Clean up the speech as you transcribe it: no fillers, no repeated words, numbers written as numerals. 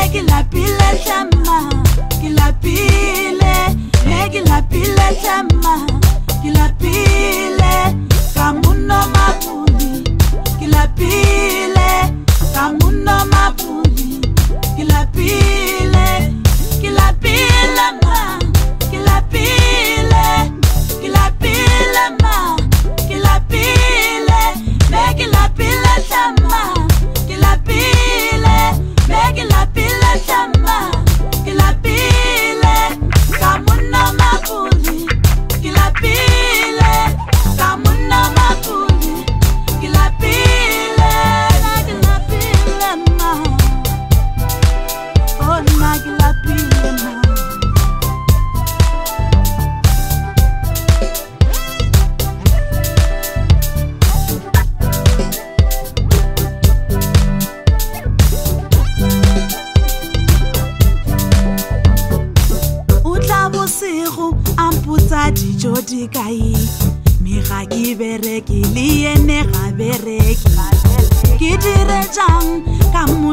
Meki la pile chama, ki la pile, meki la pile chama, ki la pile, kamuno mapuli, ki la pile, kamuno mapuli, ki la pile ma, ki la pile, ki la pile ma, ki la pile, meki la pile chama, ki la pile, meki la pile chama, ki la pile, kamuno mapuli, ki la pile, kamuno mapuli, ki la pile ma, oh ma ki la pile ma. Amputa dijo di kai mira ki bereki liene ga bereki ki dire jang kamu